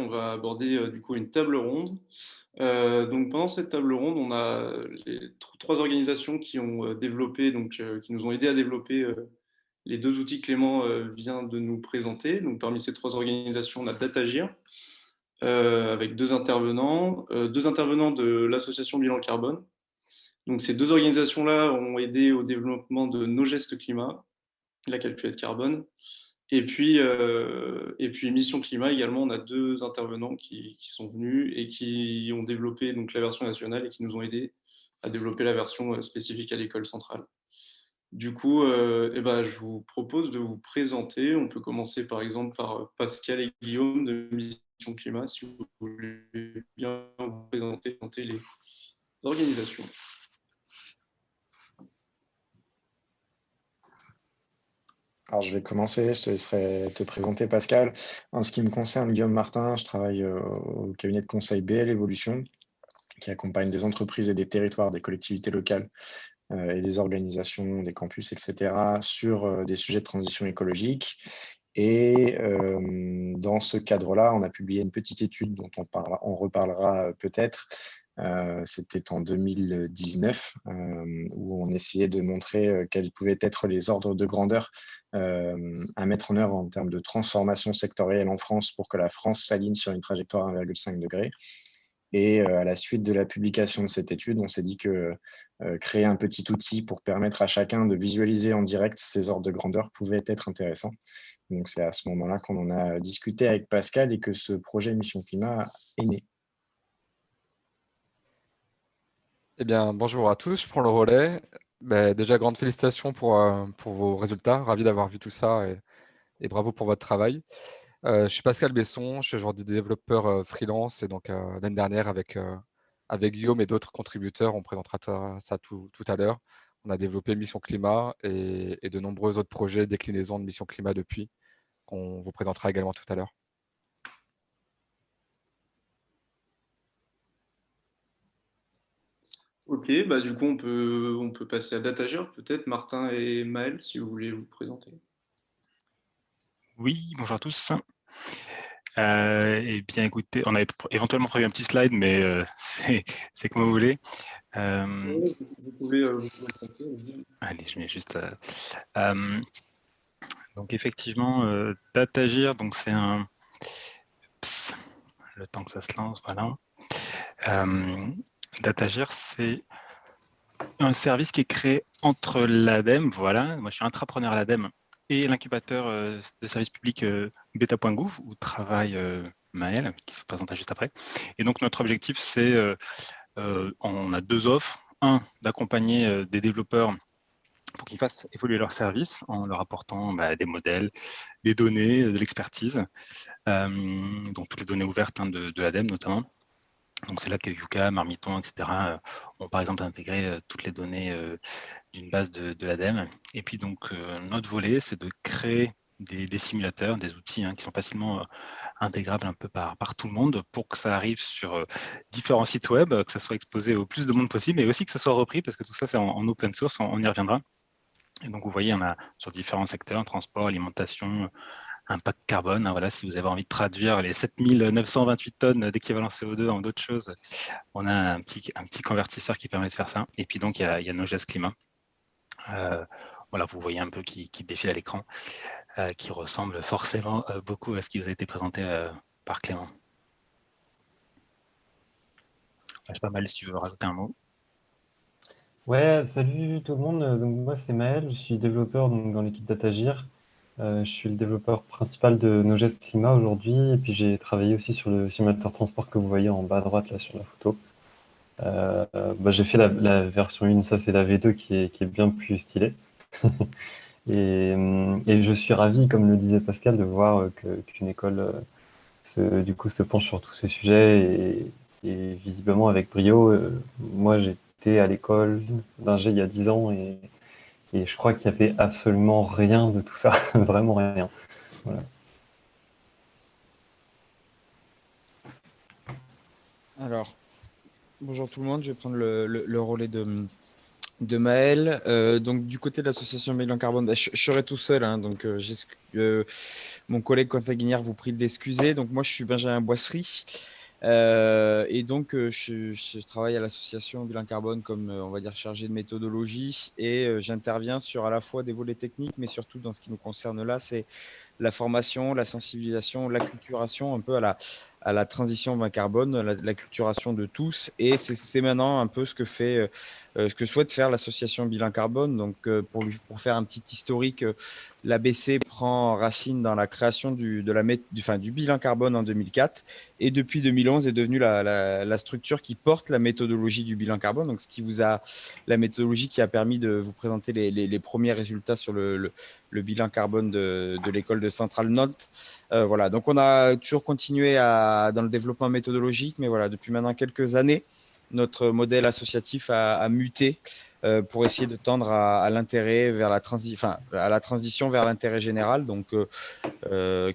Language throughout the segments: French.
on va aborder du coup une table ronde. Donc pendant cette table ronde, on a les trois organisations qui ont développé, qui nous ont aidé à développer les deux outils que Clément vient de nous présenter. Donc parmi ces trois organisations, on a Datagir avec deux intervenants de l'association Bilan Carbone. Donc ces deux organisations-là ont aidé au développement de nos gestes climat, la calculette carbone. Et puis Mission Climat également, on a deux intervenants qui sont venus et qui ont développé donc, la version nationale et qui nous ont aidés à développer la version spécifique à l'école centrale. Du coup, je vous propose de vous présenter. On peut commencer par exemple par Pascal et Guillaume de Mission Climat, si vous voulez bien vous présenter les organisations. Alors, je vais commencer, je te laisserai te présenter Pascal. En ce qui me concerne, Guillaume Martin, je travaille au cabinet de conseil BL Evolution, qui accompagne des entreprises et des territoires, des collectivités locales et des organisations, des campus, etc., sur des sujets de transition écologique. Et dans ce cadre-là, on a publié une petite étude dont on reparlera peut-être. C'était en 2019, où on essayait de montrer quels pouvaient être les ordres de grandeur à mettre en œuvre en termes de transformation sectorielle en France pour que la France s'aligne sur une trajectoire 1,5 degré. Et à la suite de la publication de cette étude, on s'est dit que créer un petit outil pour permettre à chacun de visualiser en direct ces ordres de grandeur pouvait être intéressant. Donc c'est à ce moment-là qu'on en a discuté avec Pascal et que ce projet Mission Climat est né. Eh bien, bonjour à tous, je prends le relais. Déjà, grandes félicitations pour vos résultats. Ravi d'avoir vu tout ça et bravo pour votre travail. Je suis Pascal Besson, je suis aujourd'hui développeur freelance et donc l'année dernière avec Guillaume et d'autres contributeurs, on présentera ça tout à l'heure. On a développé Mission Climat et de nombreux autres projets, déclinaisons de Mission Climat depuis, qu'on vous présentera également tout à l'heure. Ok, du coup on peut passer à Datagir, peut-être Martin et Maël, si vous voulez vous présenter. Oui, bonjour à tous. Eh bien, écoutez, on avait éventuellement prévu un petit slide, mais c'est comme vous voulez. Vous pouvez vous présenter. Allez, je mets juste. Donc, effectivement, Datagir, donc c'est un. Psst, le temps que ça se lance, voilà. Datagir, c'est un service qui est créé entre l'ADEME, voilà. Moi, je suis intrapreneur à l'ADEME et l'incubateur de services publics beta.gouv, où travaille Maël, qui se présentera juste après. Et donc, notre objectif, c'est, on a deux offres. Un, d'accompagner des développeurs pour qu'ils fassent évoluer leurs services en leur apportant des modèles, des données, de l'expertise, donc toutes les données ouvertes de l'ADEME notamment. Donc c'est là que Yuka, Marmiton, etc. ont par exemple intégré toutes les données d'une base de l'ADEME. Et puis donc notre volet, c'est de créer des simulateurs, des outils qui sont facilement intégrables un peu par tout le monde pour que ça arrive sur différents sites web, que ça soit exposé au plus de monde possible, et aussi que ça soit repris, parce que tout ça c'est en open source, on y reviendra. Et donc vous voyez, on a sur différents secteurs, transport, alimentation, impact carbone. Voilà, si vous avez envie de traduire les 7928 tonnes d'équivalent CO2 en d'autres choses, on a un petit convertisseur qui permet de faire ça. Et puis donc, il y a nos gestes climat. Voilà, vous voyez un peu qui défile à l'écran, qui ressemble forcément beaucoup à ce qui vous a été présenté par Clément. Je sais pas mal si tu veux rajouter un mot. Ouais, salut tout le monde. Donc moi c'est Maël, je suis développeur donc, dans l'équipe Datagir. Je suis le développeur principal de Nogest Climat aujourd'hui et puis j'ai travaillé aussi sur le simulateur transport que vous voyez en bas à droite là sur la photo. J'ai fait la version 1, ça c'est la V2 qui est bien plus stylée. Et je suis ravi, comme le disait Pascal, de voir qu'une école du coup, se penche sur tous ces sujets et visiblement avec brio. Moi j'étais à l'école d'ingé il y a 10 ans et je crois qu'il n'y avait absolument rien de tout ça, vraiment rien. Voilà. Alors, bonjour tout le monde, je vais prendre le relais de Maël. Donc, du côté de l'association Bilan Carbone, je serai tout seul. Hein, donc, mon collègue Quentin Guignard vous prie de l'excuser. Donc, moi, je suis Benjamin Boisserie. Et donc, je travaille à l'association Bilan Carbone comme, on va dire, chargé de méthodologie. Et j'interviens sur à la fois des volets techniques, mais surtout dans ce qui nous concerne là, c'est la formation, la sensibilisation, l'acculturation un peu à la transition bas carbone, l'acculturation de tous. Et c'est maintenant un peu ce ce que souhaite faire l'association Bilan Carbone. Donc, pour faire un petit historique, l'ABC prend racine dans la création du bilan carbone en 2004 et depuis 2011 est devenue la structure qui porte la méthodologie du bilan carbone. Donc, la méthodologie qui a permis de vous présenter les premiers résultats sur le bilan carbone de l'école de Centrale Nantes. Voilà, donc on a toujours continué dans le développement méthodologique, mais voilà, depuis maintenant quelques années, notre modèle associatif a muté pour essayer de tendre à l'intérêt vers à la transition vers l'intérêt général, donc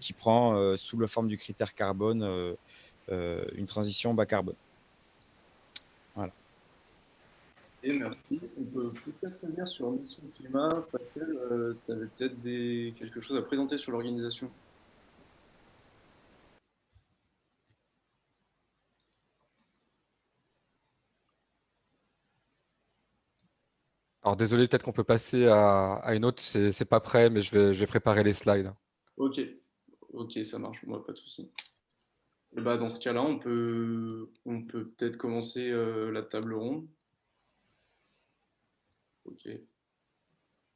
qui prend sous la forme du critère carbone une transition bas carbone. Voilà. Et merci. On peut peut-être revenir sur Mission Climat. Pascal, tu avais peut-être quelque chose à présenter sur l'organisation. Alors désolé, peut-être qu'on peut passer à une autre, c'est pas prêt, mais je vais préparer les slides. Ok, ça marche, moi pas de souci. Et bah, dans ce cas-là, on peut peut-être commencer la table ronde. Ok.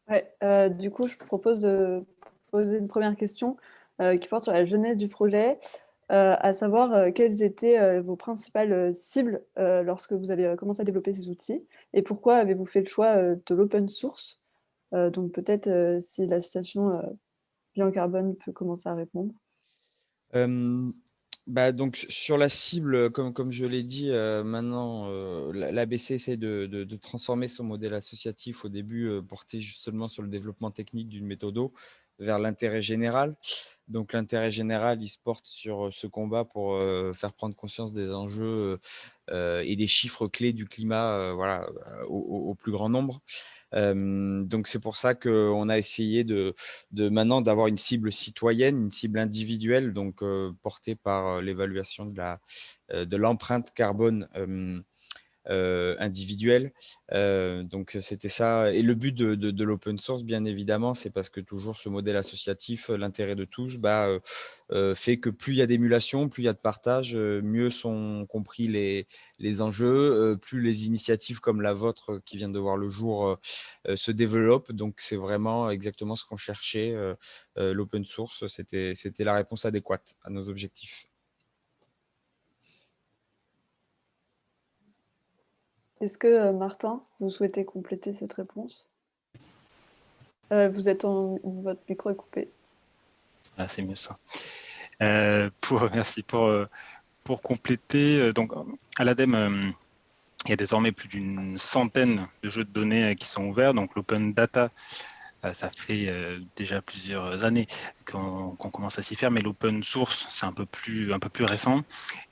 Ouais, du coup, je propose de poser une première question qui porte sur la jeunesse du projet, à savoir quelles étaient vos principales cibles lorsque vous avez commencé à développer ces outils et pourquoi avez-vous fait le choix de l'open source. Donc peut-être si l'association Bilan Carbone peut commencer à répondre. Donc sur la cible, comme je l'ai dit, maintenant, l'ABC essaie de transformer son modèle associatif au début porté seulement sur le développement technique d'une méthode vers l'intérêt général. Donc l'intérêt général, il se porte sur ce combat pour faire prendre conscience des enjeux et des chiffres clés du climat au plus grand nombre. Donc c'est pour ça qu'on a essayé maintenant d'avoir une cible citoyenne, une cible individuelle, donc portée par l'évaluation de l'empreinte carbone individuelle. Donc c'était ça. Et le but de l'open source, bien évidemment, c'est parce que toujours ce modèle associatif, l'intérêt de tous, fait que plus il y a d'émulation, plus il y a de partage, mieux sont compris les enjeux, plus les initiatives comme la vôtre qui vient de voir le jour se développent. Donc c'est vraiment exactement ce qu'on cherchait. L'open source, c'était la réponse adéquate à nos objectifs. Est-ce que, Martin, vous souhaitez compléter cette réponse? Votre micro est coupé. Ah, c'est mieux ça. Merci pour compléter. Donc, à l'ADEME, il y a désormais plus d'une centaine de jeux de données qui sont ouverts. Donc, l'open data, ça fait déjà plusieurs années qu'on commence à s'y faire, mais l'open source, c'est un peu plus récent.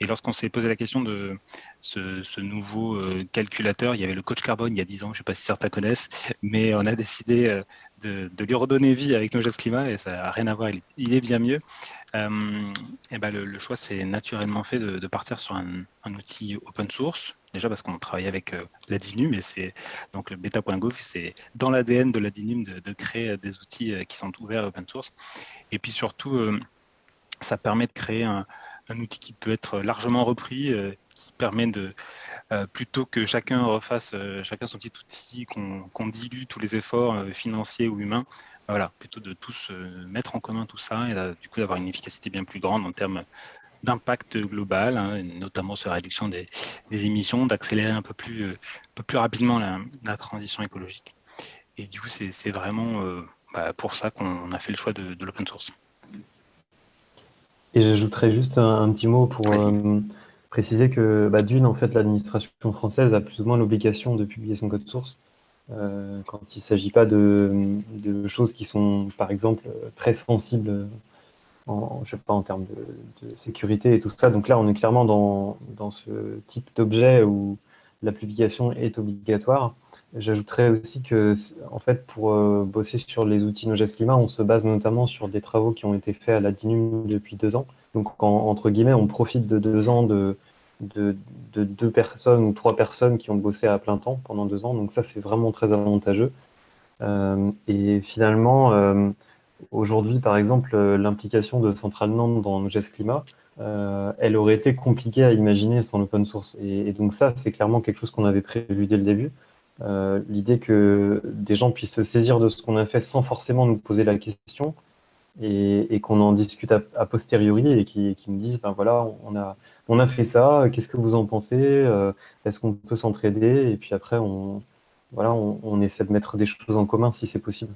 Et lorsqu'on s'est posé la question de ce nouveau calculateur, il y avait le coach carbone il y a 10 ans, je ne sais pas si certains connaissent, mais on a décidé de lui redonner vie avec Nogest Climat et ça n'a rien à voir, il est bien mieux. Le choix s'est naturellement fait de partir sur un outil open source, déjà parce qu'on travaille avec la DINUM, et c'est donc le beta.gouv, c'est dans l'ADN de la DINUM de créer des outils qui sont ouverts open source. Et puis surtout, ça permet de créer un outil qui peut être largement repris, qui permet plutôt que chacun refasse chacun son petit outil, qu'on dilue tous les efforts financiers ou humains, voilà, plutôt de tous mettre en commun tout ça et du coup d'avoir une efficacité bien plus grande en termes d'impact global, hein, notamment sur la réduction des émissions, d'accélérer un peu plus rapidement la transition écologique. Et du coup, c'est vraiment pour ça qu'on a fait le choix de l'open source. Et j'ajouterais juste un petit mot pour préciser que d'une, en fait, l'administration française a plus ou moins l'obligation de publier son code source quand il ne s'agit pas de choses qui sont, par exemple, très sensibles je sais pas, en termes de sécurité et tout ça. Donc là, on est clairement dans ce type d'objet où la publication est obligatoire. J'ajouterais aussi que, en fait, pour bosser sur les outils Nogest Climat, on se base notamment sur des travaux qui ont été faits à la DINUM depuis 2 ans. Donc, entre guillemets, on profite de 2 ans de 2 personnes ou 3 personnes qui ont bossé à plein temps pendant 2 ans. Donc ça, c'est vraiment très avantageux. Et finalement, aujourd'hui, par exemple, l'implication de Centrale Nantes dans Nogest Climat, elle aurait été compliquée à imaginer sans l'open source. Et donc ça, c'est clairement quelque chose qu'on avait prévu dès le début. L'idée que des gens puissent se saisir de ce qu'on a fait sans forcément nous poser la question et qu'on en discute a posteriori et qui me disent, ben voilà, on a fait ça, qu'est-ce que vous en pensez? Est-ce qu'on peut s'entraider? Et puis après, voilà, on essaie de mettre des choses en commun si c'est possible.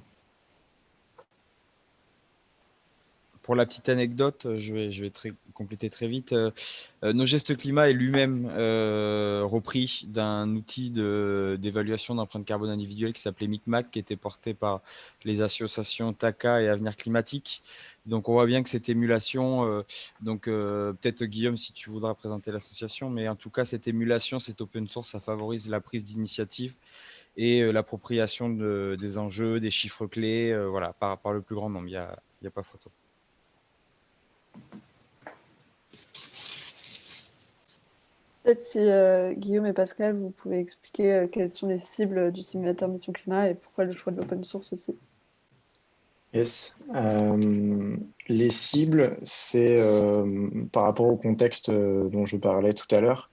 Pour la petite anecdote, je vais compléter très vite. Nogest Climat est lui-même repris d'un outil d'évaluation d'empreinte carbone individuelle qui s'appelait Micmac, qui était porté par les associations TACA et Avenir Climatique. Donc on voit bien que cette émulation, peut-être Guillaume, si tu voudras présenter l'association, mais en tout cas cette émulation, cette open source, ça favorise la prise d'initiative et l'appropriation des enjeux, des chiffres clés, voilà, par le plus grand nombre. Il y a pas photo. Peut-être si Guillaume et Pascal, vous pouvez expliquer quelles sont les cibles du simulateur Mission Climat et pourquoi le choix de l'open source aussi. Yes. Les cibles, c'est par rapport au contexte dont je parlais tout à l'heure,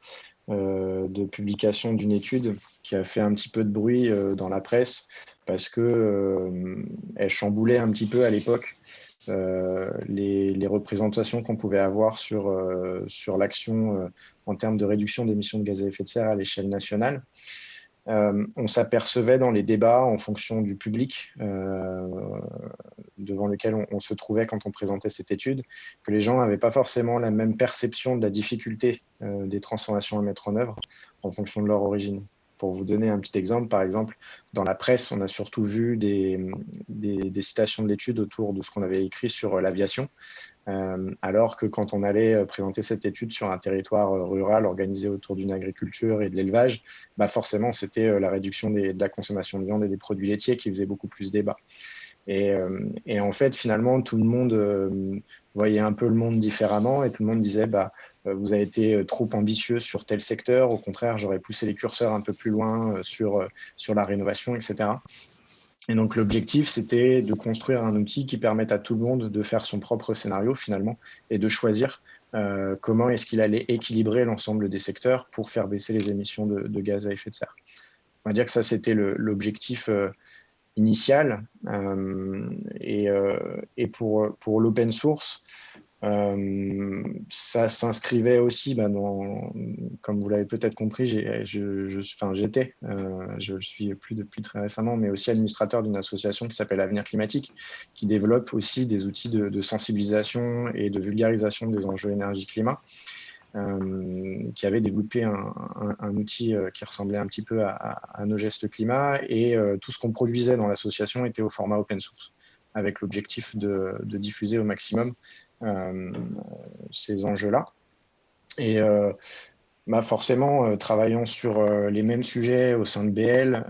de publication d'une étude qui a fait un petit peu de bruit dans la presse parce que elle chamboulait un petit peu à l'époque les représentations qu'on pouvait avoir sur l'action en termes de réduction d'émissions de gaz à effet de serre à l'échelle nationale. On s'apercevait dans les débats, en fonction du public devant lequel on se trouvait quand on présentait cette étude, que les gens n'avaient pas forcément la même perception de la difficulté des transformations à mettre en œuvre en fonction de leur origine. Pour vous donner un petit exemple, par exemple, dans la presse, on a surtout vu des citations de l'étude autour de ce qu'on avait écrit sur l'aviation, alors que quand on allait présenter cette étude sur un territoire rural organisé autour d'une agriculture et de l'élevage, bah forcément, c'était la réduction de la consommation de viande et des produits laitiers qui faisait beaucoup plus débat. Et en fait, finalement, tout le monde voyait un peu le monde différemment et tout le monde disait bah, vous avez été trop ambitieux sur tel secteur, au contraire, j'aurais poussé les curseurs un peu plus loin sur la rénovation, etc. Et donc, l'objectif, c'était de construire un outil qui permette à tout le monde de faire son propre scénario, finalement, et de choisir comment est-ce qu'il allait équilibrer l'ensemble des secteurs pour faire baisser les émissions de gaz à effet de serre. On va dire que ça, c'était l'objectif initial. Et pour l'open source, ça s'inscrivait aussi comme vous l'avez peut-être compris, j'étais, je le suis plus depuis très récemment, mais aussi administrateur d'une association qui s'appelle Avenir Climatique, qui développe aussi des outils de sensibilisation et de vulgarisation des enjeux énergie-climat. Qui avait développé un outil qui ressemblait un petit peu à Nogest Climat, et tout ce qu'on produisait dans l'association était au format open source, avec l'objectif de diffuser au maximum ces enjeux-là. Et forcément, travaillant sur les mêmes sujets au sein de BL,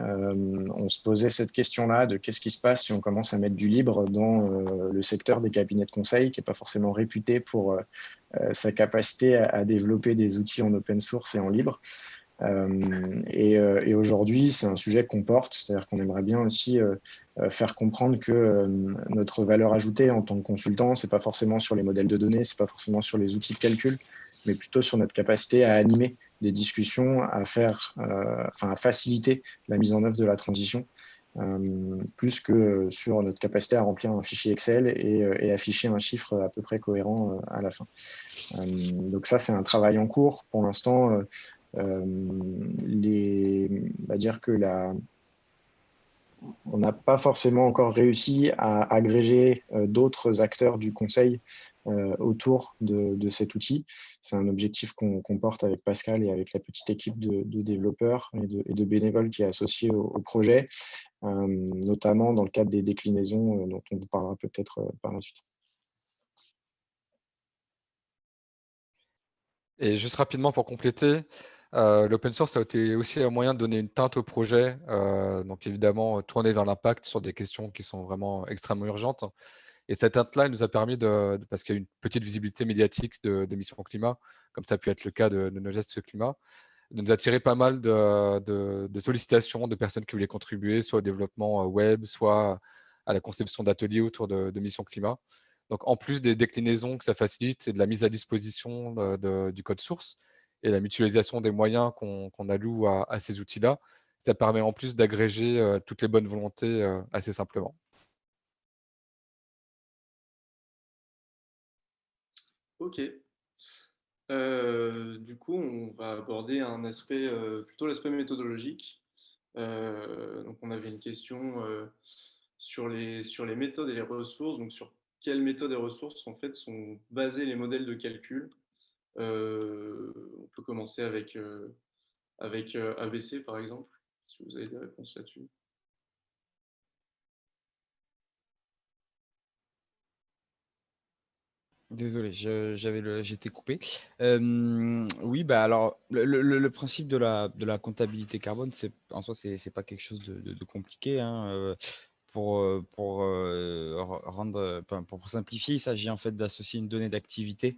on se posait cette question-là de qu'est-ce qui se passe si on commence à mettre du libre dans le secteur des cabinets de conseil, qui n'est pas forcément réputé pour sa capacité à développer des outils en open source et en libre. Et aujourd'hui, c'est un sujet qu'on porte, c'est-à-dire qu'on aimerait bien aussi faire comprendre que notre valeur ajoutée en tant que consultant, c'est pas forcément sur les modèles de données, c'est pas forcément sur les outils de calcul, mais plutôt sur notre capacité à animer des discussions, à faciliter la mise en œuvre de la transition, plus que sur notre capacité à remplir un fichier Excel et afficher un chiffre à peu près cohérent à la fin. Donc ça, c'est un travail en cours. Pour l'instant, on va dire que on n'a pas forcément encore réussi à agréger d'autres acteurs du conseil autour de cet outil. C'est un objectif qu'on porte avec Pascal et avec la petite équipe de développeurs et de bénévoles qui est associée au projet, notamment dans le cadre des déclinaisons dont on vous parlera peut-être par la suite. Et juste rapidement pour compléter, L'open source a été aussi un moyen de donner une teinte au projet, donc évidemment tourner vers l'impact sur des questions qui sont vraiment extrêmement urgentes. Et cette teinte-là, elle nous a permis, parce qu'il y a une petite visibilité médiatique de Mission Climat, comme ça a pu être le cas de nos gestes climat, de nous attirer pas mal de sollicitations de personnes qui voulaient contribuer, soit au développement web, soit à la conception d'ateliers autour de Mission Climat. Donc, en plus des déclinaisons que ça facilite et de la mise à disposition du code source et la mutualisation des moyens qu'on alloue à ces outils-là, ça permet en plus d'agréger toutes les bonnes volontés assez simplement. Ok. Du coup, on va aborder un aspect, plutôt l'aspect méthodologique. Donc, on avait une question sur les méthodes et les ressources. Donc, sur quelles méthodes et ressources en fait sont basés les modèles de calcul. On peut commencer avec ABC par exemple, si vous avez des réponses là-dessus. Désolé, j'étais coupé. Oui, bah alors le principe de la comptabilité carbone, en soi, c'est pas quelque chose de compliqué, hein. Pour simplifier, il s'agit en fait d'associer une donnée d'activité.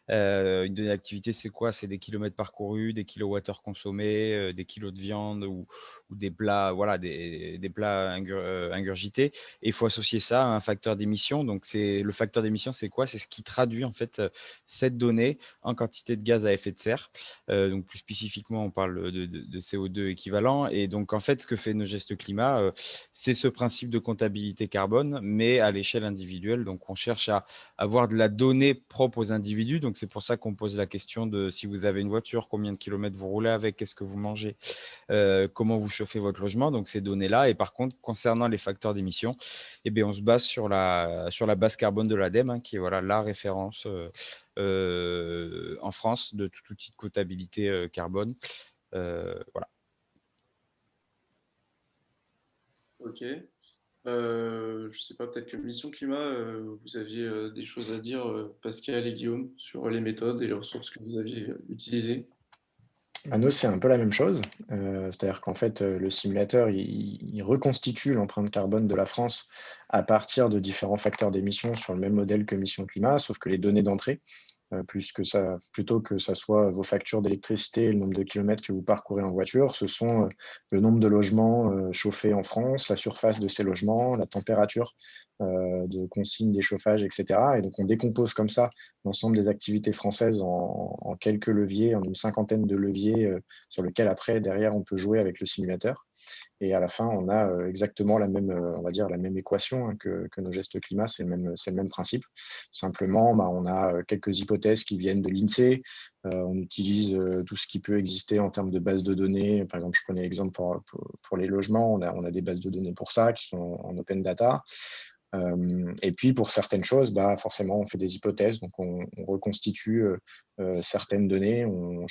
Une donnée d'activité, c'est quoi? C'est des kilomètres parcourus, des kilowattheures consommés, des kilos de viande ou des plats, voilà, des plats ingurgités. Et il faut associer ça à un facteur d'émission. Donc, le facteur d'émission, c'est quoi? C'est ce qui traduit en fait cette donnée en quantité de gaz à effet de serre. Donc, plus spécifiquement, on parle de CO2 équivalent. Et donc, en fait, ce que fait nos gestes climat, c'est ce principe de comptabilité carbone, mais à l'échelle individuelle. Donc, on cherche à avoir de la donnée propre aux individus. Donc, c'est pour ça qu'on pose la question de si vous avez une voiture, combien de kilomètres vous roulez avec, qu'est-ce que vous mangez, comment vous chauffez votre logement. Donc, ces données-là. Et par contre, concernant les facteurs d'émission, eh bien, on se base sur la base carbone de l'ADEME, hein, qui est voilà, la référence en France de tout outil de comptabilité carbone. Voilà. Ok. Je ne sais pas, peut-être que Mission Climat, vous aviez des choses à dire, Pascal et Guillaume, sur les méthodes et les ressources que vous aviez utilisées. Nous, c'est un peu la même chose. C'est-à-dire qu'en fait, le simulateur, il reconstitue l'empreinte carbone de la France à partir de différents facteurs d'émission sur le même modèle que Mission Climat, sauf que les données d'entrée, plutôt que ça soit vos factures d'électricité et le nombre de kilomètres que vous parcourez en voiture, ce sont le nombre de logements chauffés en France, la surface de ces logements, la température de consigne des chauffages, etc. Et donc, on décompose comme ça l'ensemble des activités françaises en quelques leviers, en une cinquantaine de leviers sur lesquels après, derrière, on peut jouer avec le simulateur. Et à la fin, on a exactement la même, on va dire, la même équation, hein, que nos gestes climat, c'est le même principe. Simplement, on a quelques hypothèses qui viennent de l'INSEE. On utilise tout ce qui peut exister en termes de bases de données. Par exemple, je prenais l'exemple pour les logements. On a des bases de données pour ça qui sont en open data. Et puis, pour certaines choses, forcément, on fait des hypothèses. Donc, on reconstitue certaines données. On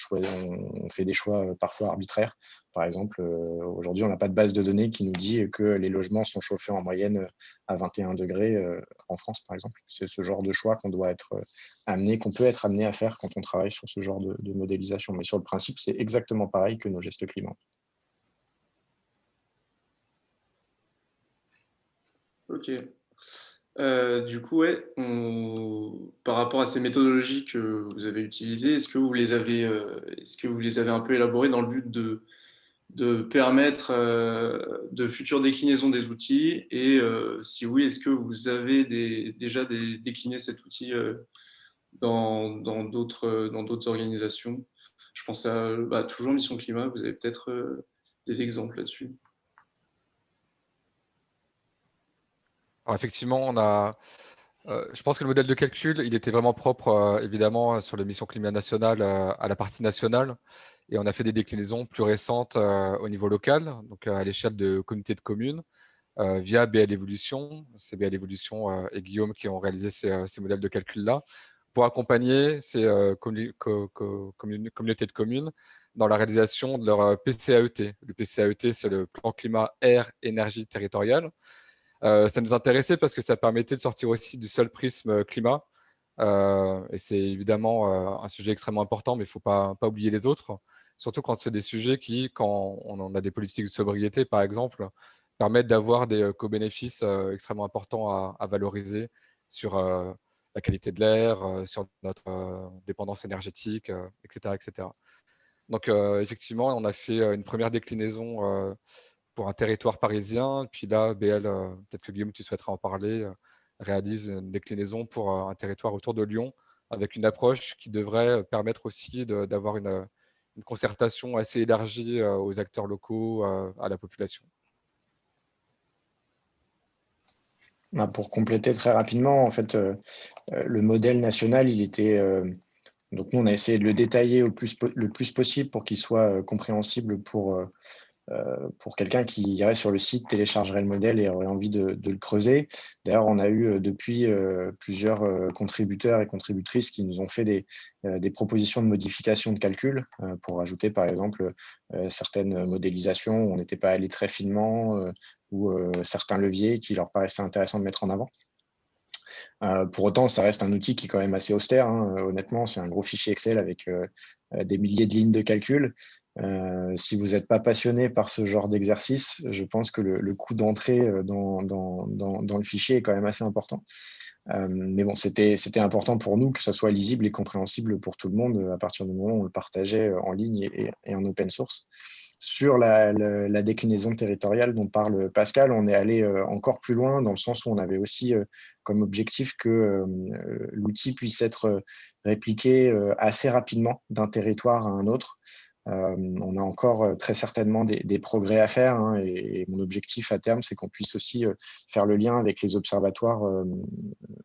fait des choix parfois arbitraires. Par exemple, aujourd'hui, on n'a pas de base de données qui nous dit que les logements sont chauffés en moyenne à 21 degrés en France, par exemple. C'est ce genre de choix qu'on peut être amené à faire quand on travaille sur ce genre de modélisation. Mais sur le principe, c'est exactement pareil que nos gestes climat. Ok. Du coup, ouais, par rapport à ces méthodologies que vous avez utilisées, est-ce que vous les avez un peu élaborées dans le but de permettre de futures déclinaisons des outils? Et si oui, est-ce que vous avez déjà décliné cet outil dans d'autres organisations? Je pense à toujours Mission Climat, vous avez peut-être des exemples là-dessus. Alors effectivement, je pense que le modèle de calcul, il était vraiment propre, évidemment, sur les missions climat nationales, à la partie nationale. Et on a fait des déclinaisons plus récentes au niveau local, donc à l'échelle de communautés de communes, via BL Evolution. C'est BL Evolution et Guillaume qui ont réalisé ces modèles de calcul-là pour accompagner ces communautés de communes dans la réalisation de leur PCAET. Le PCAET, c'est le plan climat, air, énergie territoriale. Ça nous intéressait parce que ça permettait de sortir aussi du seul prisme climat. Et c'est évidemment un sujet extrêmement important, mais il ne faut pas oublier les autres. surtout quand c'est des sujets qui, quand on en a des politiques de sobriété, par exemple, permettent d'avoir des co-bénéfices extrêmement importants à valoriser sur la qualité de l'air, sur notre dépendance énergétique, etc., etc. Donc, effectivement, on a fait une première déclinaison pour un territoire parisien. Puis là, BL, peut-être que Guillaume, tu souhaiterais en parler, réalise une déclinaison pour un territoire autour de Lyon, avec une approche qui devrait permettre aussi d'avoir une concertation assez élargie aux acteurs locaux, à la population. Pour compléter très rapidement, en fait, le modèle national, il était. Donc, nous, on a essayé de le détailler le plus possible pour qu'il soit compréhensible pour quelqu'un qui irait sur le site, téléchargerait le modèle et aurait envie de le creuser. D'ailleurs, on a eu depuis plusieurs contributeurs et contributrices qui nous ont fait des propositions de modification de calcul pour ajouter, par exemple, certaines modélisations où on n'était pas allé très finement ou certains leviers qui leur paraissaient intéressants de mettre en avant. Pour autant, ça reste un outil qui est quand même assez austère. Honnêtement, c'est un gros fichier Excel avec des milliers de lignes de calcul. Si vous n'êtes pas passionné par ce genre d'exercice, je pense que le coût d'entrée dans le fichier est quand même assez important. Mais bon, c'était important pour nous que ça soit lisible et compréhensible pour tout le monde à partir du moment où on le partageait en ligne et en open source. Sur la déclinaison territoriale dont parle Pascal, on est allé encore plus loin dans le sens où on avait aussi comme objectif que l'outil puisse être répliqué assez rapidement d'un territoire à un autre. On a encore très certainement des progrès à faire et mon objectif à terme, c'est qu'on puisse aussi faire le lien avec les observatoires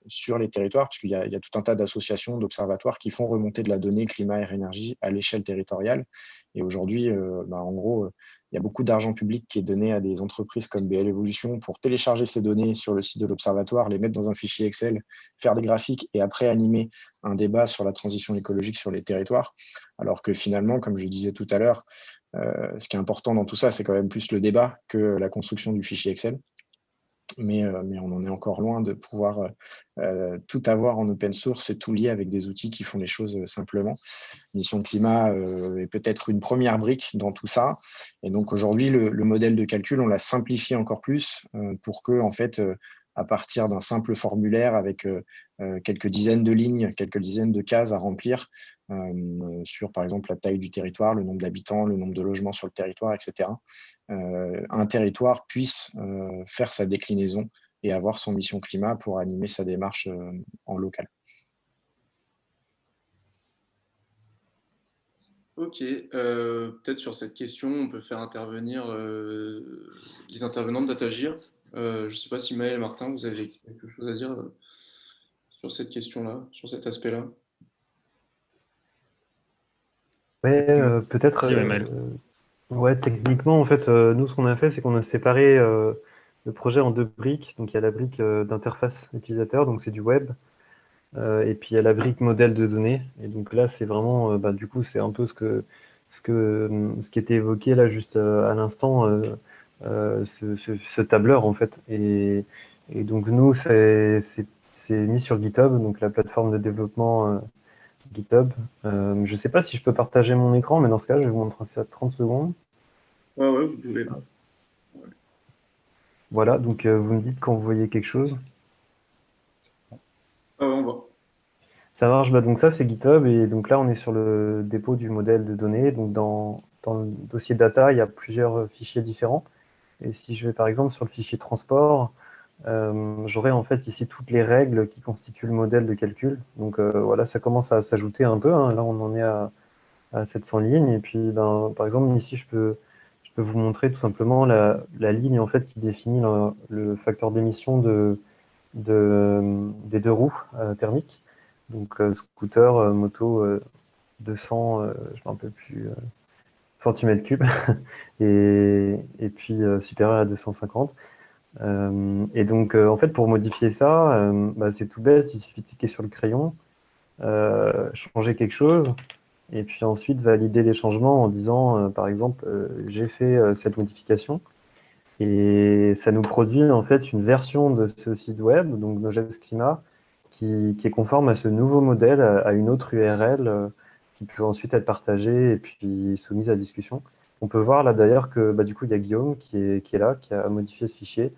sur les territoires, parce qu'il y a tout un tas d'associations, d'observatoires qui font remonter de la donnée climat, air, énergie à l'échelle territoriale. Et aujourd'hui, en gros, il y a beaucoup d'argent public qui est donné à des entreprises comme BL Evolution pour télécharger ces données sur le site de l'observatoire, les mettre dans un fichier Excel, faire des graphiques et après animer un débat sur la transition écologique sur les territoires. Alors que finalement, comme je disais tout à l'heure, ce qui est important dans tout ça, c'est quand même plus le débat que la construction du fichier Excel. Mais on en est encore loin de pouvoir tout avoir en open source et tout lier avec des outils qui font les choses simplement. Mission Climat est peut-être une première brique dans tout ça. Et donc aujourd'hui, le modèle de calcul, on l'a simplifié encore plus pour que, en fait, à partir d'un simple formulaire avec quelques dizaines de lignes, quelques dizaines de cases à remplir sur, par exemple, la taille du territoire, le nombre d'habitants, le nombre de logements sur le territoire, etc., un territoire puisse faire sa déclinaison et avoir son mission climat pour animer sa démarche en local. Ok, peut-être sur cette question, on peut faire intervenir les intervenants de Datagir. Je ne sais pas si Maël et Martin, vous avez quelque chose à dire sur cette question-là, sur cet aspect-là. Ouais, peut-être. Ouais, techniquement, en fait, nous, ce qu'on a fait, c'est qu'on a séparé le projet en deux briques. Donc, il y a la brique d'interface utilisateur, donc c'est du web. Et puis, il y a la brique modèle de données. Et donc là, c'est vraiment, du coup, c'est un peu ce qui était évoqué là juste à l'instant, ce tableur, en fait. Et donc, nous, c'est mis sur GitHub, donc la plateforme de développement GitHub. Je ne sais pas si je peux partager mon écran, mais dans ce cas, je vais vous montrer ça 30 secondes. Ouais, vous pouvez. Voilà, donc vous me dites quand vous voyez quelque chose. On voit. Ça marche, donc ça c'est GitHub, et donc là on est sur le dépôt du modèle de données. Donc dans le dossier data, il y a plusieurs fichiers différents. Et si je vais par exemple sur le fichier transport, j'aurai en fait ici toutes les règles qui constituent le modèle de calcul. Donc voilà, ça commence à s'ajouter un peu. Là on en est à 700 lignes. Et puis par exemple ici je peux vous montrer tout simplement la ligne en fait qui définit le facteur d'émission des deux roues thermiques. Donc scooter, moto, 200, je ne me rappelle plus, centimètres cubes, et puis supérieur à 250. Et donc en fait pour modifier ça, c'est tout bête, il suffit de cliquer sur le crayon, changer quelque chose, et puis ensuite valider les changements en disant par exemple j'ai fait cette modification, et ça nous produit en fait une version de ce site web, donc Nogest Climat, qui est conforme à ce nouveau modèle, à une autre URL qui peut ensuite être partagée et puis soumise à discussion. On peut voir là d'ailleurs que du coup, il y a Guillaume qui est là, qui a modifié ce fichier.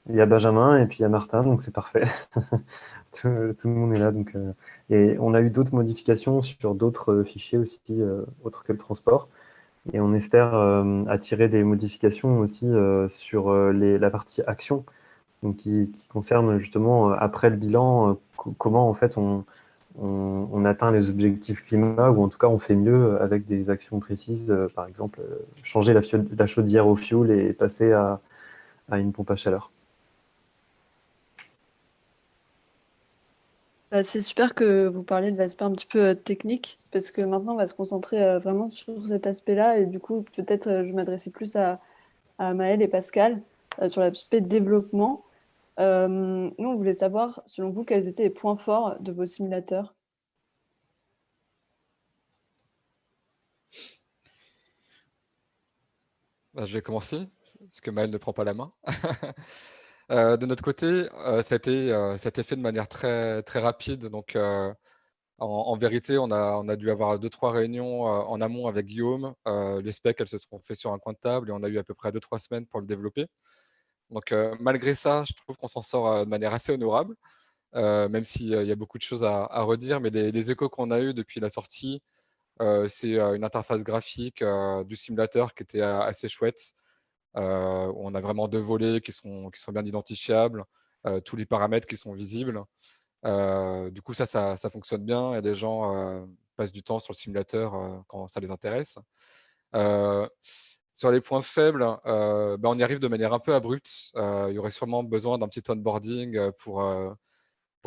Il y a Benjamin et puis il y a Martin, donc c'est parfait. tout le monde est là. Donc, et on a eu d'autres modifications sur d'autres fichiers aussi, autres que le transport. Et on espère attirer des modifications aussi sur la partie action, donc qui concerne justement après le bilan, comment en fait on atteint les objectifs climat, ou en tout cas on fait mieux avec des actions précises, par exemple changer la chaudière au fioul et passer à une pompe à chaleur. C'est super que vous parliez de l'aspect un petit peu technique, parce que maintenant, on va se concentrer vraiment sur cet aspect-là. Et du coup, peut-être je vais m'adresser plus à Maël et Pascal sur l'aspect développement. Nous, on voulait savoir, selon vous, quels étaient les points forts de vos simulateurs. Je vais commencer, parce que Maël ne prend pas la main. De notre côté, ça a été fait de manière très, très rapide. Donc, en vérité, on a dû avoir 2-3 réunions en amont avec Guillaume. Les specs, elles se sont faites sur un coin de table et on a eu à peu près 2-3 semaines pour le développer. Donc, malgré ça, je trouve qu'on s'en sort de manière assez honorable, même s'il y a beaucoup de choses à redire. Mais les échos qu'on a eus depuis la sortie, c'est une interface graphique du simulateur qui était assez chouette, où on a vraiment 2 volets qui sont bien identifiables, tous les paramètres qui sont visibles. Du coup, ça fonctionne bien et les gens passent du temps sur le simulateur quand ça les intéresse. Sur les points faibles, on y arrive de manière un peu abrupte. Il y aurait sûrement besoin d'un petit onboarding pour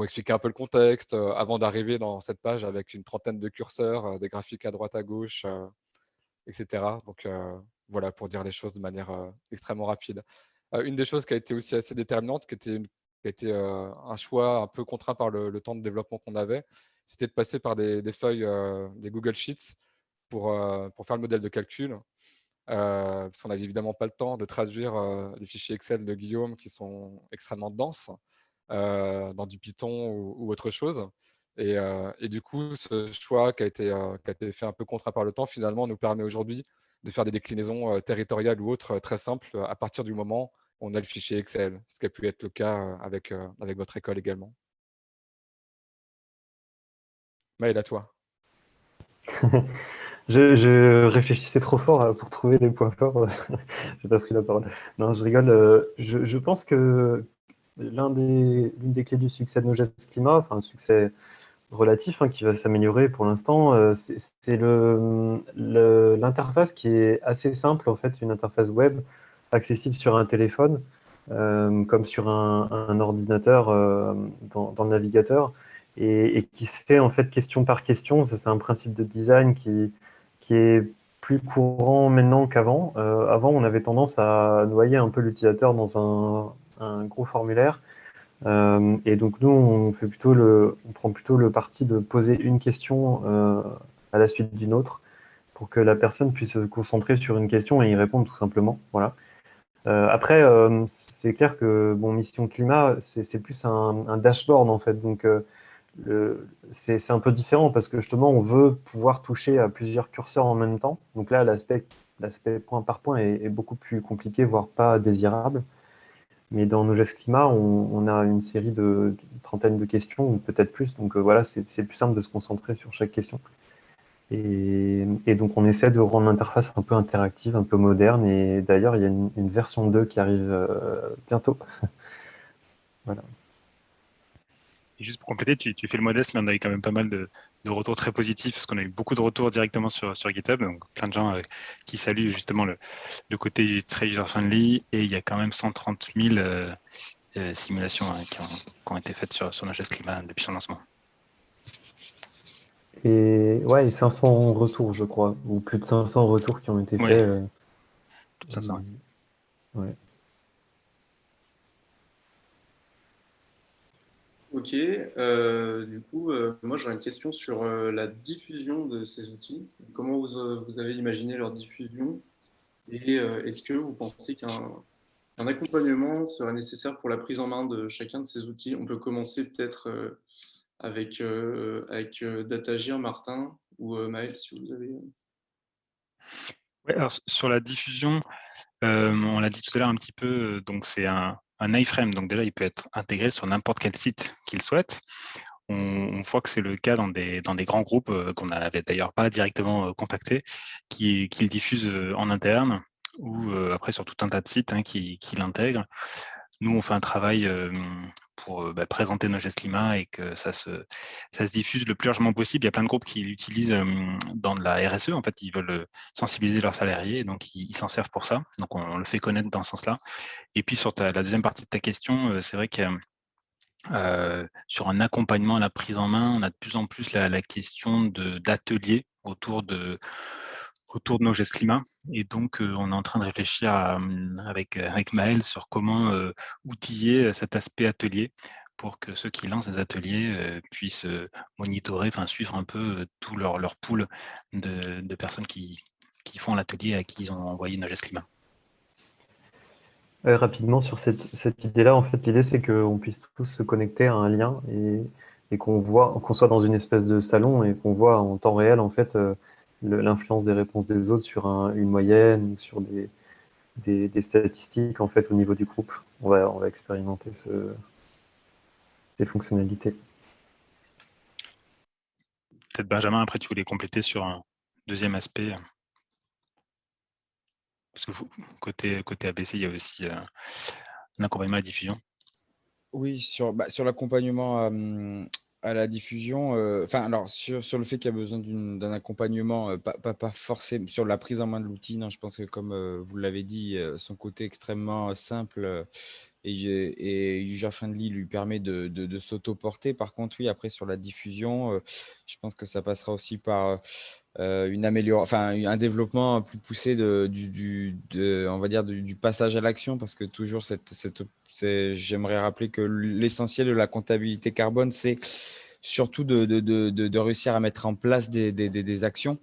expliquer un peu le contexte avant d'arriver dans cette page avec une trentaine de curseurs, des graphiques à droite, à gauche, etc. Donc voilà, pour dire les choses de manière extrêmement rapide. Une des choses qui a été aussi assez déterminante, qui a été un choix un peu contraint par le temps de développement qu'on avait, c'était de passer par des feuilles, des Google Sheets pour faire le modèle de calcul. Parce qu'on n'avait évidemment pas le temps de traduire les fichiers Excel de Guillaume qui sont extrêmement denses dans du Python ou autre chose. Et du coup, ce choix qui a été fait un peu contraint par le temps, finalement, nous permet aujourd'hui de faire des déclinaisons territoriales ou autres très simples à partir du moment où on a le fichier Excel, ce qui a pu être le cas avec votre école également. Maël, à toi. Je réfléchissais trop fort pour trouver les points forts. J'ai pas pris la parole. Non, je rigole. Je pense que l'une des clés du succès de nos gestes climat, enfin un succès relatif qui va s'améliorer pour l'instant, c'est l'interface qui est assez simple, en fait, une interface web accessible sur un téléphone, comme sur un ordinateur dans le navigateur, et qui se fait en fait question par question. Ça, c'est un principe de design qui est plus courant maintenant qu'avant. Avant, on avait tendance à noyer un peu l'utilisateur dans un gros formulaire. Et donc nous, on prend plutôt le parti de poser une question à la suite d'une autre pour que la personne puisse se concentrer sur une question et y répondre tout simplement. Voilà. Après, c'est clair que Mission Climat, c'est plus un dashboard en fait. Donc c'est un peu différent parce que justement, on veut pouvoir toucher à plusieurs curseurs en même temps. Donc là, l'aspect point par point est beaucoup plus compliqué, voire pas désirable. Mais dans nos gestes climat, on a une série de trentaine de questions, ou peut-être plus. Donc voilà, c'est plus simple de se concentrer sur chaque question. Et donc on essaie de rendre l'interface un peu interactive, un peu moderne. Et d'ailleurs, il y a une version 2 qui arrive bientôt. Voilà. Et juste pour compléter, tu fais le modeste, mais on a eu quand même pas mal de retours très positifs, parce qu'on a eu beaucoup de retours directement sur GitHub, donc plein de gens qui saluent justement le côté très user-friendly, et il y a quand même 130 000 simulations qui ont été faites sur nos gestes climat depuis son lancement. Et ouais, 500 retours, je crois, ou plus de 500 retours qui ont été faits. Plus de 500, ouais. Ok, du coup, moi j'aurais une question sur la diffusion de ces outils. Comment vous avez imaginé leur diffusion et est-ce que vous pensez qu'un accompagnement serait nécessaire pour la prise en main de chacun de ces outils? On peut commencer peut-être avec Datagir, Martin, Ou Maël, si vous avez... Ouais, alors, sur la diffusion, on l'a dit tout à l'heure un petit peu, donc c'est un iframe, donc déjà il peut être intégré sur n'importe quel site qu'il souhaite. On voit que c'est le cas dans des grands groupes qu'on n'avait d'ailleurs pas directement contactés, qui le diffusent en interne, ou après sur tout un tas de sites qui l'intègrent. Nous, on fait un travail pour présenter nos gestes climat et que ça se diffuse le plus largement possible. Il y a plein de groupes qui l'utilisent dans de la RSE. En fait, ils veulent sensibiliser leurs salariés, et donc ils s'en servent pour ça. Donc, on le fait connaître dans ce sens-là. Et puis, sur la deuxième partie de ta question, c'est vrai que sur un accompagnement à la prise en main, on a de plus en plus la question d'ateliers autour de nos gestes climat. Et donc, on est en train de réfléchir avec Maël sur comment outiller cet aspect atelier pour que ceux qui lancent des ateliers puissent monitorer, suivre un peu tout leur pool de personnes qui font l'atelier à qui ils ont envoyé nos gestes climat. Rapidement sur cette idée-là, en fait, l'idée c'est qu'on puisse tous se connecter à un lien et qu'on soit dans une espèce de salon et qu'on voit en temps réel en fait l'influence des réponses des autres sur une moyenne ou sur des statistiques en fait au niveau du groupe. On va expérimenter ces fonctionnalités. Peut-être Benjamin, après tu voulais compléter sur un deuxième aspect. Parce que côté ABC, il y a aussi un accompagnement à la diffusion. Oui, sur l'accompagnement à la diffusion, alors sur le fait qu'il y a besoin d'un accompagnement, pas forcément sur la prise en main de l'outil, non, je pense que comme vous l'avez dit, son côté extrêmement simple et user-friendly lui permet de s'auto-porter. Par contre, oui, après sur la diffusion, je pense que ça passera aussi par un développement plus poussé on va dire du passage à l'action, parce que toujours j'aimerais rappeler que l'essentiel de la comptabilité carbone, c'est surtout de réussir à mettre en place des actions.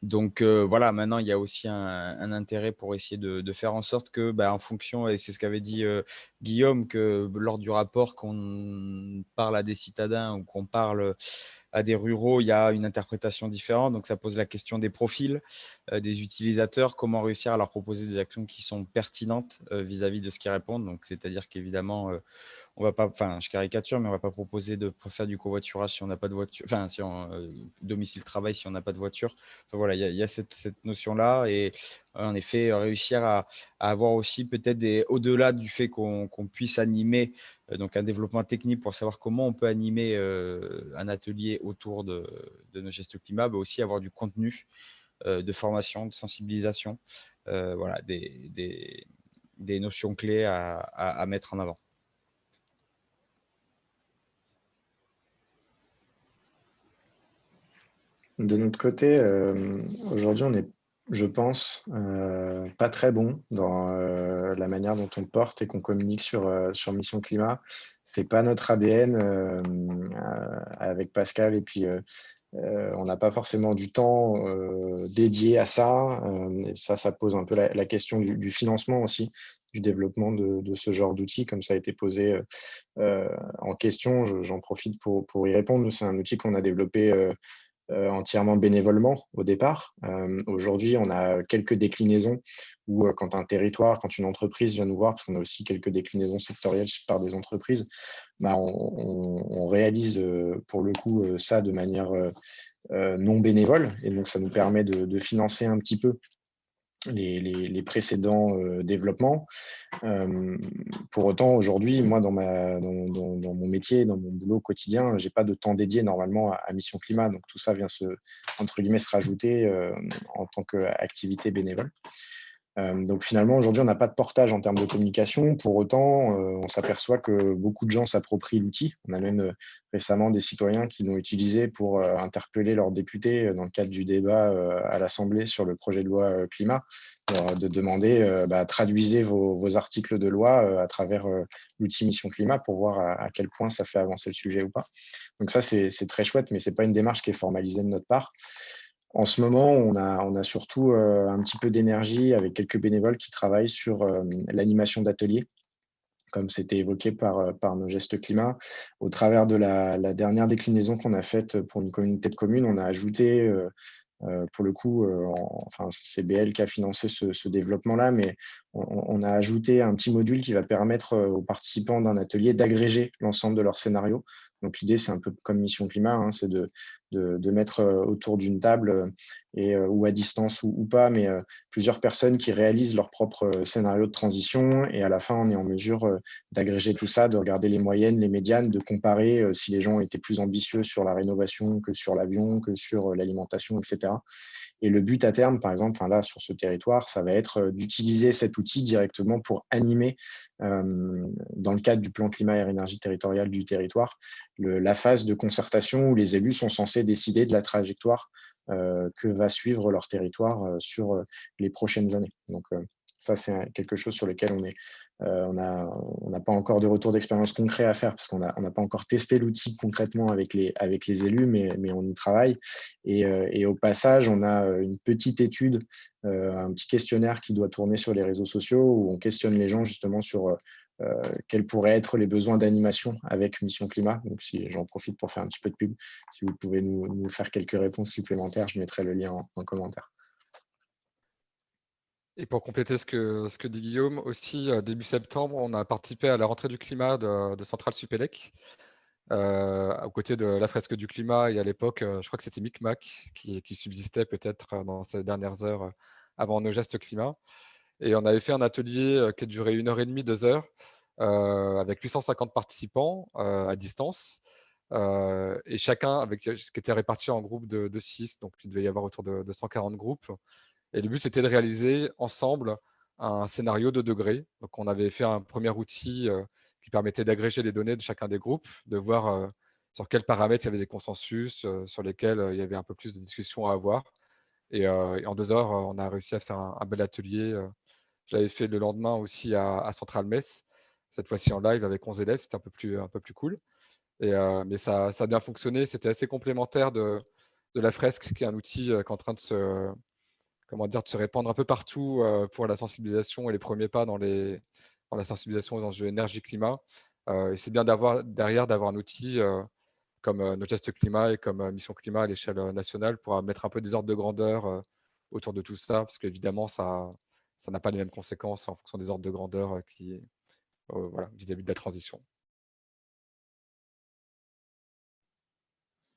Donc voilà, maintenant il y a aussi un intérêt pour essayer de faire en sorte que, en fonction, et c'est ce qu'avait dit Guillaume, que lors du rapport, qu'on parle à des citadins ou qu'on parle à des ruraux, il y a une interprétation différente. Donc ça pose la question des profils des utilisateurs, comment réussir à leur proposer des actions qui sont pertinentes vis-à-vis de ce qu'ils répondent. Donc c'est-à-dire qu'évidemment, on va pas, je caricature, mais on va pas proposer de faire du covoiturage si on n'a pas de voiture, si on domicile travail si on n'a pas de voiture. Enfin voilà, il y a cette notion-là, et en effet réussir à avoir aussi peut-être au-delà du fait qu'on puisse animer donc un développement technique pour savoir comment on peut animer un atelier autour de nos gestes climat, mais aussi avoir du contenu de formation, de sensibilisation, voilà, des notions clés à mettre en avant. De notre côté, aujourd'hui, on est, je pense, pas très bon dans la manière dont on porte et qu'on communique sur Mission Climat. C'est pas notre ADN avec Pascal, et puis on n'a pas forcément du temps dédié à ça. Et ça pose un peu la question du financement aussi, du développement de ce genre d'outils, comme ça a été posé en question. J'en profite pour y répondre. C'est un outil qu'on a développé entièrement bénévolement au départ. Aujourd'hui, on a quelques déclinaisons où quand un territoire, quand une entreprise vient nous voir, parce qu'on a aussi quelques déclinaisons sectorielles par des entreprises, on réalise pour le coup ça de manière non bénévole, et donc ça nous permet de financer un petit peu les précédents développements. Pour autant, aujourd'hui, moi, dans mon métier, dans mon boulot quotidien, j'ai pas de temps dédié normalement à Mission Climat. Donc, tout ça vient entre guillemets, se rajouter en tant qu'activité bénévole. Donc finalement, aujourd'hui, on n'a pas de portage en termes de communication. Pour autant, on s'aperçoit que beaucoup de gens s'approprient l'outil. On a même récemment des citoyens qui l'ont utilisé pour interpeller leurs députés dans le cadre du débat à l'Assemblée sur le projet de loi climat, de demander traduisez vos articles de loi à travers l'outil Mission Climat pour voir à quel point ça fait avancer le sujet ou pas. Donc ça, c'est très chouette, mais ce n'est pas une démarche qui est formalisée de notre part. En ce moment, on a surtout un petit peu d'énergie avec quelques bénévoles qui travaillent sur l'animation d'ateliers. comme c'était évoqué par nos gestes climat. Au travers de la dernière déclinaison qu'on a faite pour une communauté de communes, on a ajouté, pour le coup, enfin, c'est BL qui a financé ce développement-là, mais on a ajouté un petit module qui va permettre aux participants d'un atelier d'agréger l'ensemble de leurs scénarios. Donc l'idée, c'est un peu comme Mission Climat, hein, c'est de mettre autour d'une table ou à distance ou pas, mais plusieurs personnes qui réalisent leur propre scénario de transition. Et à la fin, on est en mesure d'agréger tout ça, de regarder les moyennes, les médianes, de comparer si les gens étaient plus ambitieux sur la rénovation que sur l'avion, que sur l'alimentation, etc. Et le but à terme, par exemple, enfin là, sur ce territoire, ça va être d'utiliser cet outil directement pour animer, dans le cadre du plan climat et énergie territoriale du territoire, la phase de concertation où les élus sont censés décider de la trajectoire que va suivre leur territoire sur les prochaines années. Donc, ça, c'est quelque chose sur lequel on n'a pas encore de retour d'expérience concret à faire parce qu'on n'a pas encore testé l'outil concrètement avec les élus, mais on y travaille. Et au passage, on a une petite étude, un petit questionnaire qui doit tourner sur les réseaux sociaux où on questionne les gens justement sur quels pourraient être les besoins d'animation avec Mission Climat. Donc, si j'en profite pour faire un petit peu de pub, si vous pouvez nous faire quelques réponses supplémentaires, je mettrai le lien en commentaire. Et pour compléter ce que dit Guillaume, aussi, début septembre, on a participé à la rentrée du climat de Centrale Supélec, aux côtés de la fresque du climat. Et à l'époque, je crois que c'était Micmac qui subsistait peut-être dans ces dernières heures avant nos gestes climat. Et on avait fait un atelier qui a duré 1h30, 2 heures, avec 850 participants à distance. Et chacun avec ce qui était réparti en groupes de 6, donc il devait y avoir autour de 140 groupes. Et le but, c'était de réaliser ensemble un scénario de degrés. Donc, on avait fait un premier outil qui permettait d'agréger les données de chacun des groupes, de voir sur quels paramètres il y avait des consensus, sur lesquels il y avait un peu plus de discussions à avoir. Et en 2 heures, on a réussi à faire un bel atelier. Je l'avais fait le lendemain aussi à Centrale Metz, cette fois-ci en live avec 11 élèves. C'était un peu plus cool. Mais ça a bien fonctionné. C'était assez complémentaire de la fresque, qui est un outil qui est en train de se répandre un peu partout pour la sensibilisation et les premiers pas dans la sensibilisation aux enjeux énergie-climat. Et c'est bien derrière d'avoir un outil comme nos gestes climat et comme Mission Climat à l'échelle nationale pour mettre un peu des ordres de grandeur autour de tout ça, parce qu'évidemment, ça n'a pas les mêmes conséquences en fonction des ordres de grandeur voilà, vis-à-vis de la transition.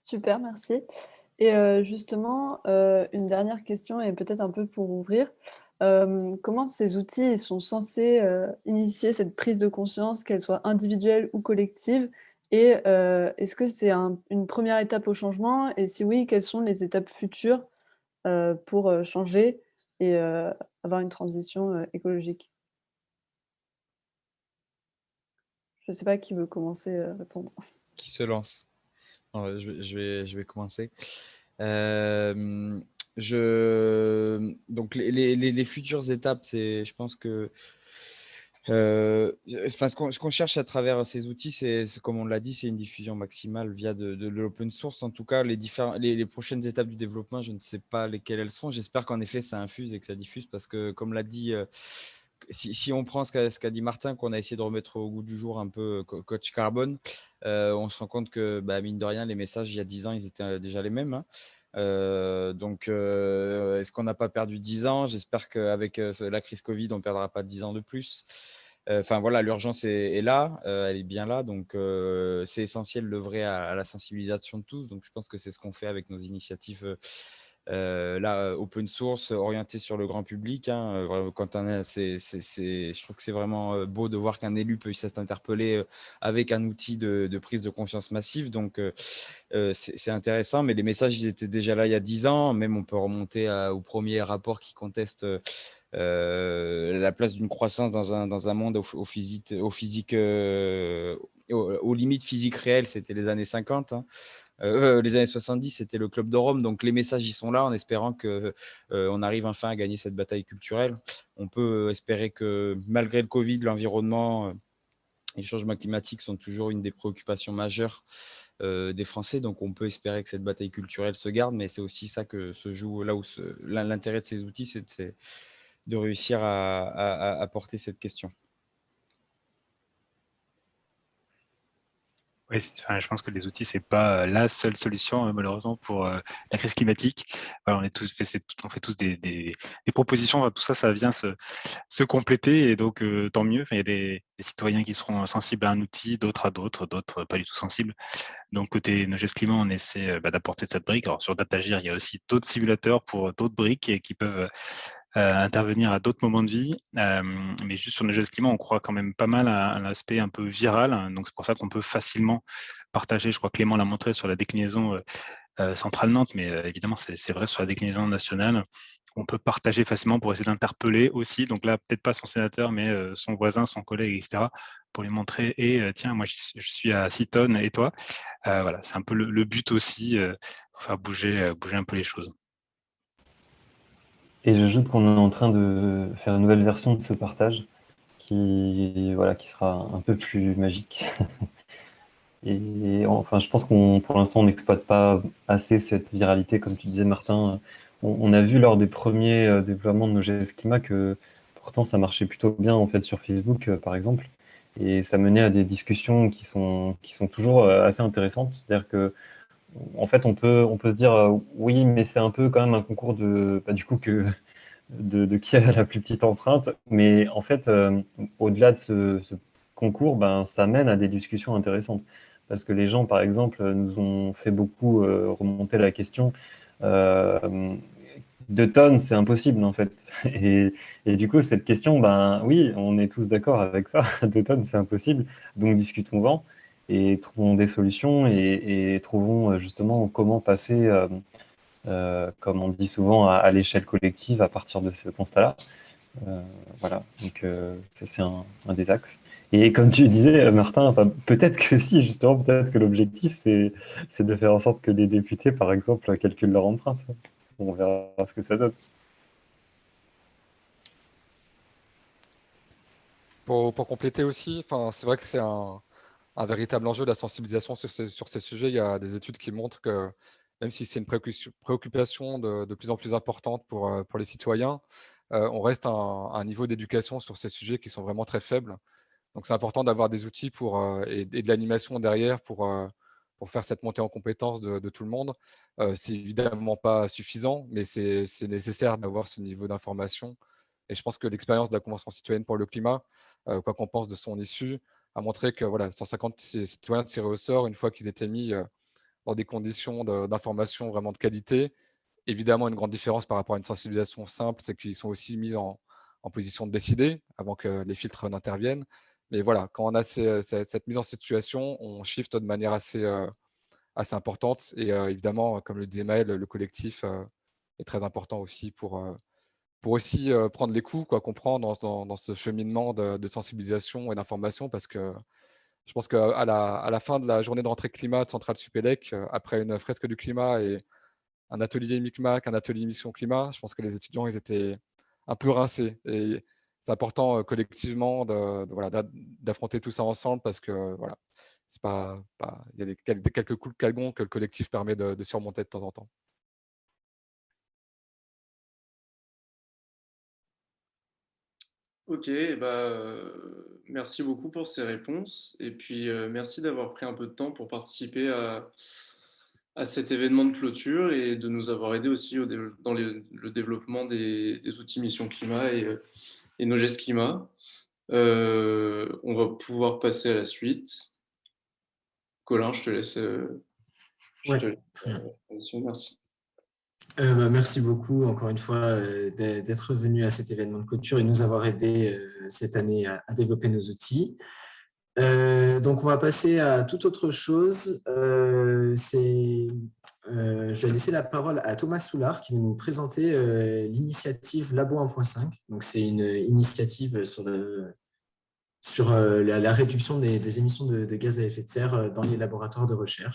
Super, merci. Et justement, une dernière question et peut-être un peu pour ouvrir. Comment ces outils ils sont censés initier cette prise de conscience, qu'elle soit individuelle ou collective? Et est-ce que c'est une première étape au changement? Et si oui, quelles sont les étapes futures pour changer et avoir une transition écologique? Je ne sais pas qui veut commencer à répondre. Qui se lance? Je vais commencer. Donc les futures étapes, je pense que enfin, ce qu'on cherche à travers ces outils, c'est comme on l'a dit, c'est une diffusion maximale via de l'open source. En tout cas, les prochaines étapes du développement, je ne sais pas lesquelles elles seront. J'espère qu'en effet, ça infuse et que ça diffuse parce que, comme l'a dit, si on prend ce qu'a dit Martin, qu'on a essayé de remettre au goût du jour un peu coach carbone, on se rend compte que, mine de rien, les messages il y a 10 ans, ils étaient déjà les mêmes, hein. Donc, est-ce qu'on n'a pas perdu 10 ans? J'espère qu'avec la crise Covid, on ne perdra pas 10 ans de plus. Enfin, voilà, l'urgence est là, elle est bien là. Donc, c'est essentiel d'œuvrer à la sensibilisation de tous. Donc, je pense que c'est ce qu'on fait avec nos initiatives là, open source, orientées sur le grand public, hein. Quand on je trouve que c'est vraiment beau de voir qu'un élu puisse être interpellé avec un outil de prise de conscience massive. Donc, c'est intéressant, mais les messages, ils étaient déjà là il y a 10 ans. Même, on peut remonter au premier rapport qui conteste la place d'une croissance dans un monde aux limites physiques réelles. C'était les années 50, hein. Les années 70, c'était le Club de Rome. Donc, les messages, ils sont là en espérant qu'on arrive enfin à gagner cette bataille culturelle. On peut espérer que, malgré le Covid, l'environnement et le changement climatique sont toujours une des préoccupations majeures des Français. Donc, on peut espérer que cette bataille culturelle se garde, mais c'est aussi ça que se joue là où l'intérêt de ces outils, c'est de réussir à porter cette question. Oui, je pense que les outils, c'est pas la seule solution, malheureusement, pour la crise climatique. Voilà, on fait tous des propositions. Enfin, tout ça, ça vient se compléter et donc tant mieux. Enfin, il y a des citoyens qui seront sensibles à un outil, d'autres à d'autres pas du tout sensibles. Donc, côté Node.js Climat, on essaie d'apporter cette brique. Alors, sur Datagir, il y a aussi d'autres simulateurs pour d'autres briques et qui peuvent intervenir à d'autres moments de vie. Mais juste sur Node.js Climat, on croit quand même pas mal à l'aspect un peu viral. Donc, c'est pour ça qu'on peut facilement partager. Je crois que Clément l'a montré sur la déclinaison centrale Nantes, mais évidemment, c'est vrai sur la déclinaison nationale. On peut partager facilement pour essayer d'interpeller aussi. Donc là, peut-être pas son sénateur, mais son voisin, son collègue, etc., pour lui montrer. Et tiens, moi, je suis à 6 tonnes, et toi? Voilà, c'est un peu le but aussi, pour faire bouger un peu les choses. Et j'ajoute qu'on est en train de faire une nouvelle version de ce partage qui sera un peu plus magique. Et enfin, je pense pour l'instant, on n'exploite pas assez cette viralité, comme tu disais, Martin. On a vu lors des premiers développements de Node.js Climat que pourtant ça marchait plutôt bien en fait sur Facebook, par exemple, et ça menait à des discussions qui sont toujours assez intéressantes. C'est-à-dire que en fait, on peut se dire oui, mais c'est un peu quand même un concours du coup de qui a la plus petite empreinte. Mais en fait, au-delà de ce concours, ça mène à des discussions intéressantes. Parce que les gens, par exemple, nous ont fait beaucoup remonter la question. 2 tonnes, c'est impossible en fait. Et du coup, cette question, oui, on est tous d'accord avec ça. 2 tonnes, c'est impossible. Donc discutons-en et trouvons des solutions et trouvons justement comment passer comme on dit souvent, à l'échelle collective à partir de ce constat-là. Voilà, donc ça c'est un des axes. Et comme tu disais, Martin, peut-être que si, justement, peut-être que l'objectif c'est de faire en sorte que des députés, par exemple, calculent leur empreinte. On verra ce que ça donne. Pour compléter aussi, c'est vrai que c'est un véritable enjeu de la sensibilisation sur ces sujets. Il y a des études qui montrent que même si c'est une préoccupation de plus en plus importante pour les citoyens, on reste à un niveau d'éducation sur ces sujets qui sont vraiment très faibles. Donc c'est important d'avoir des outils et de l'animation derrière pour faire cette montée en compétence de tout le monde. C'est évidemment pas suffisant, mais c'est nécessaire d'avoir ce niveau d'information. Et je pense que l'expérience de la Convention citoyenne pour le climat, quoi qu'on pense de son issue, a montré que 150 citoyens tirés au sort, une fois qu'ils étaient mis dans des conditions d'information vraiment de qualité, évidemment, une grande différence par rapport à une sensibilisation simple, c'est qu'ils sont aussi mis en position de décider avant que les filtres n'interviennent. Mais voilà, quand on a cette mise en situation, on shift de manière assez importante. Et évidemment, comme le disait Maël, le collectif est très important aussi pour aussi prendre les coups, comprendre dans ce cheminement de sensibilisation et d'information, parce que je pense qu'à la fin de la journée de rentrée climat de Centrale Supélec, après une fresque du climat et un atelier Micmac, un atelier mission climat, je pense que les étudiants, ils étaient un peu rincés. Et c'est important collectivement d'affronter tout ça ensemble, parce que voilà, c'est il y a quelques coups de calgon que le collectif permet de surmonter de temps en temps. Ok, merci beaucoup pour ces réponses. Et puis, merci d'avoir pris un peu de temps pour participer à cet événement de clôture et de nous avoir aidé aussi dans le développement des outils Mission Climat et Node.js Climat. On va pouvoir passer à la suite. Colin, je te laisse. Ouais, très bien. Merci. Merci beaucoup, encore une fois, d'être venu à cet événement de clôture et nous avoir aidé cette année à développer nos outils. Donc, on va passer à toute autre chose. Je vais laisser la parole à Thomas Soulard qui va nous présenter l'initiative Labo 1.5. Donc, c'est une initiative sur la réduction des émissions de gaz à effet de serre dans les laboratoires de recherche.